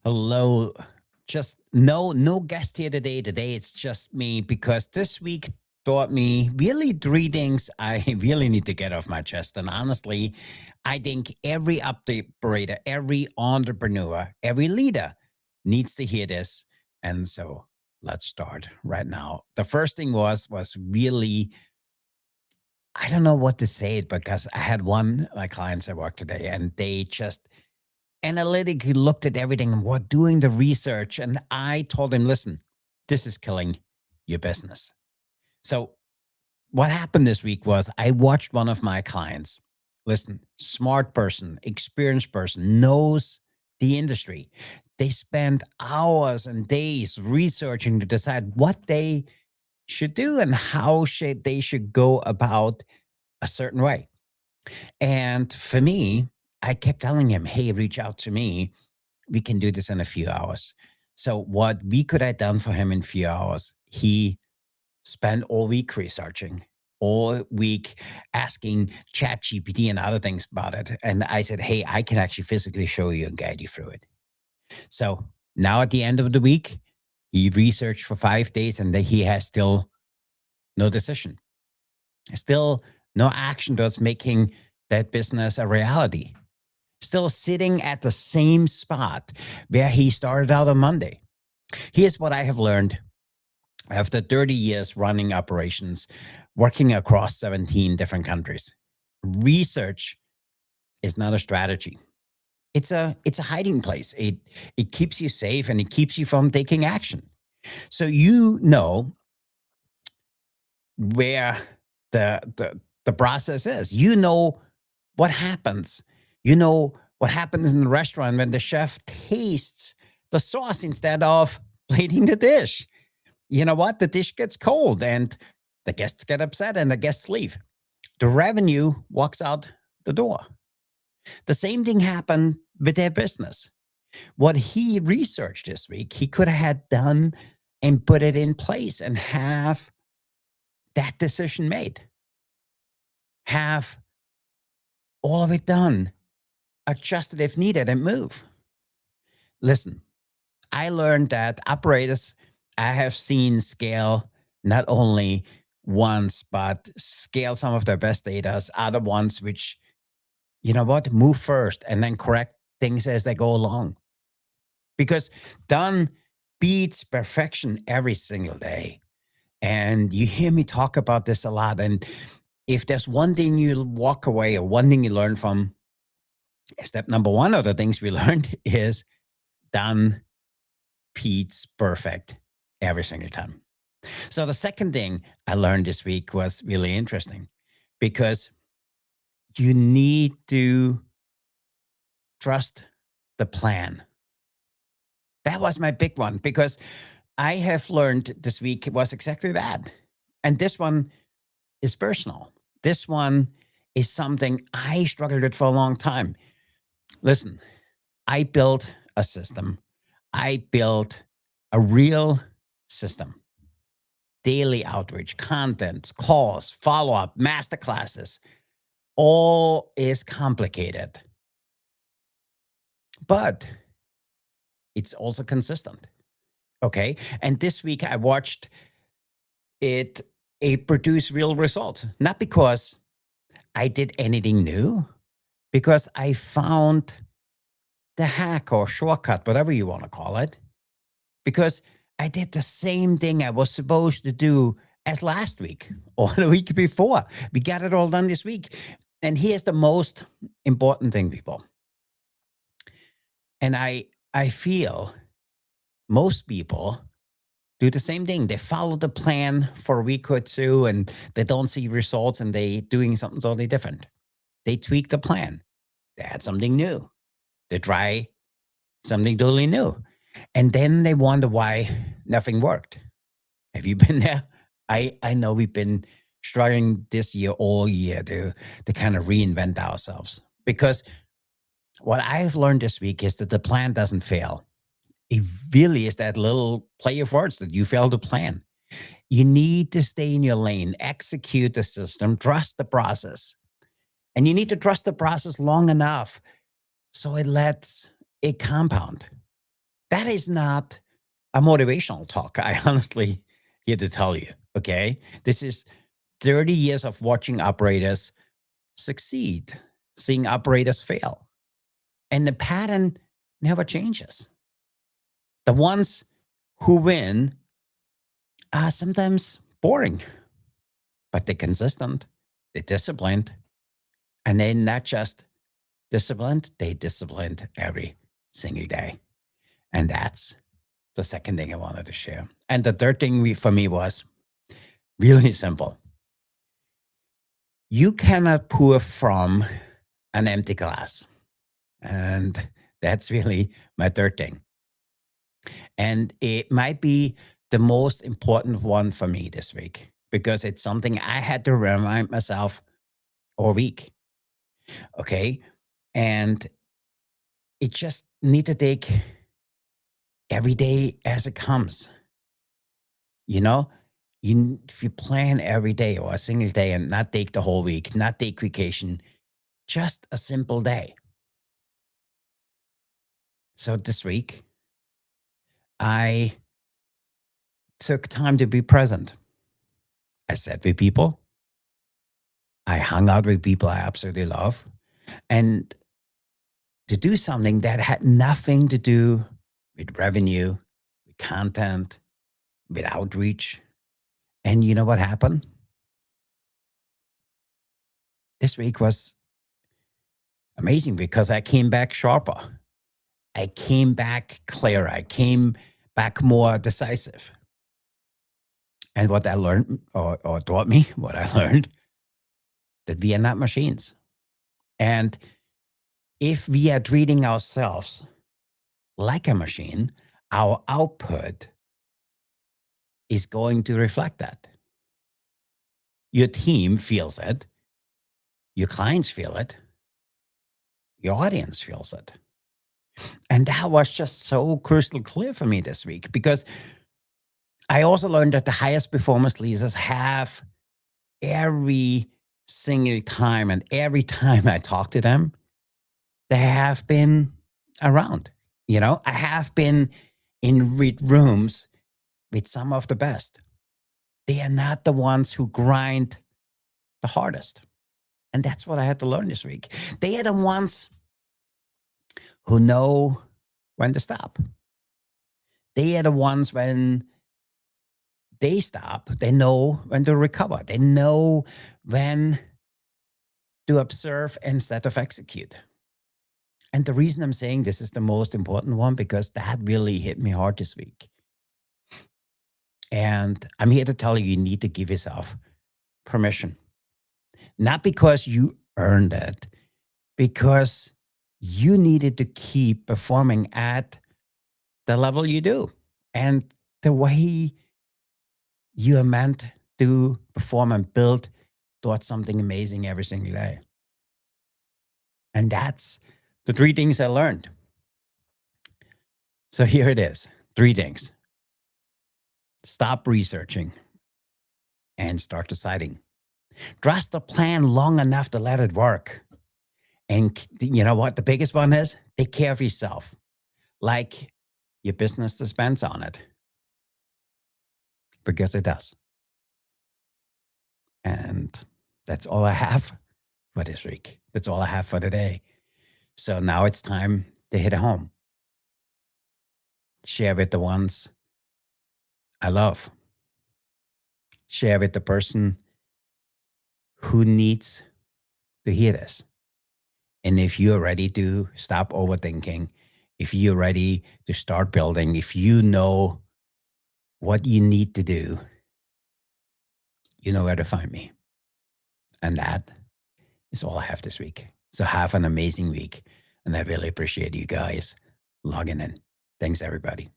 Hello. Just no guest here today. Today it's just me because this week taught me really three things I really need to get off my chest. And honestly, I think every operator, every entrepreneur, every leader needs to hear this. And so let's start right now. The first thing was really I don't know what to say it because I had one of my clients at work today and they just analytically looked at everything and were doing the research. And I told him, listen, this is killing your business. So what happened this week was I watched one of my clients. Listen, smart person, experienced person, knows the industry. They spend hours and days researching to decide what they should do and how they should go about a certain way. And for me, I kept telling him, hey, reach out to me. We can do this in a few hours. So what we could have done for him in a few hours, he spent all week researching, all week asking ChatGPT and other things about it. And I said, hey, I can actually physically show you and guide you through it. So now at the end of the week, he researched for 5 days and he has still no decision, still no action towards making that business a reality, still sitting at the same spot where he started out on Monday. Here's what I have learned after 30 years running operations, working across 17 different countries. Research is not a strategy. It's a hiding place. It keeps you safe and it keeps you from taking action. So you know where the process is. You know what happens. You know what happens in the restaurant when the chef tastes the sauce instead of plating the dish. You know what? The dish gets cold and the guests get upset and the guests leave. The revenue walks out the door. The same thing happened with their business. What he researched this week, he could have had done and put it in place and have that decision made, have all of it done, adjusted if needed, and move. Listen, I learned that operators I have seen scale not only once, but scale some of their best data, other ones which, you know what, move first and then correct things as they go along. Because done beats perfection every single day. And you hear me talk about this a lot. And if there's one thing you walk away or one thing you learn from, step number one of the things we learned is done beats perfect every single time. So the second thing I learned this week was really interesting because you need to trust the plan. That was my big one because I have learned this week was exactly that. And this one is personal. This one is something I struggled with for a long time. Listen, I built a system. I built a real system. Daily outreach, content, calls, follow up, masterclasses, all is complicated. But it's also consistent. Okay. And this week I watched it produce real results, not because I did anything new, because I found the hack or shortcut, whatever you want to call it, because I did the same thing I was supposed to do as last week or the week before. We got it all done this week. And here's the most important thing, people. And I feel most people do the same thing. They follow the plan for a week or two and they don't see results and they doing something totally different. They tweak the plan. They add something new. They try something totally new. And then they wonder why nothing worked. Have you been there? I know we've been struggling this year all year to kind of reinvent ourselves. Because what I've learned this week is that the plan doesn't fail. It really is that little play of words that you fail to plan. You need to stay in your lane, execute the system, trust the process. And you need to trust the process long enough so it lets it compound. That is not a motivational talk. I honestly here to tell you. Okay. This is 30 years of watching operators succeed, seeing operators fail. And the pattern never changes. The ones who win are sometimes boring, but they're consistent, they're disciplined, and they're not just disciplined, they disciplined every single day. And that's the second thing I wanted to share. And the third thing for me was really simple. You cannot pour from an empty glass. And that's really my third thing. And it might be the most important one for me this week because it's something I had to remind myself all week. Okay. And it just need to take every day as it comes. You know, if you plan every day or a single day and not take the whole week, not take vacation, just a simple day. So this week, I took time to be present. I sat with people. I hung out with people I absolutely love. And to do something that had nothing to do with revenue, with content, with outreach. And you know what happened? This week was amazing because I came back sharper. I came back clearer. I came back more decisive. And what I learned, or taught me, what I learned, that we are not machines. And if we are treating ourselves like a machine, our output is going to reflect that. Your team feels it. Your clients feel it. Your audience feels it. And that was just so crystal clear for me this week because I also learned that the highest performance leaders have every single time, and every time I talk to them, they have been around. I have been in rooms with some of the best. They are not the ones who grind the hardest. And that's what I had to learn this week. They are the ones who know when to stop. They are the ones when they stop, they know when to recover. They know when to observe instead of execute. And the reason I'm saying this is the most important one because that really hit me hard this week. And I'm here to tell you, you need to give yourself permission. Not because you earned it, because you needed to keep performing at the level you do and the way you are meant to perform and build towards something amazing every single day. And that's the three things I learned. So here it is, 3 things. Stop researching and start deciding. Trust the plan long enough to let it work. And you know what the biggest one is? Take care of yourself. Like your business depends on it. Because it does. And that's all I have for this week. That's all I have for today. So now it's time to hit home. Share with the ones I love. Share with the person who needs to hear this. And if you're ready to stop overthinking, if you're ready to start building, if you know what you need to do, you know where to find me. And that is all I have this week. So have an amazing week. And I really appreciate you guys logging in. Thanks, everybody.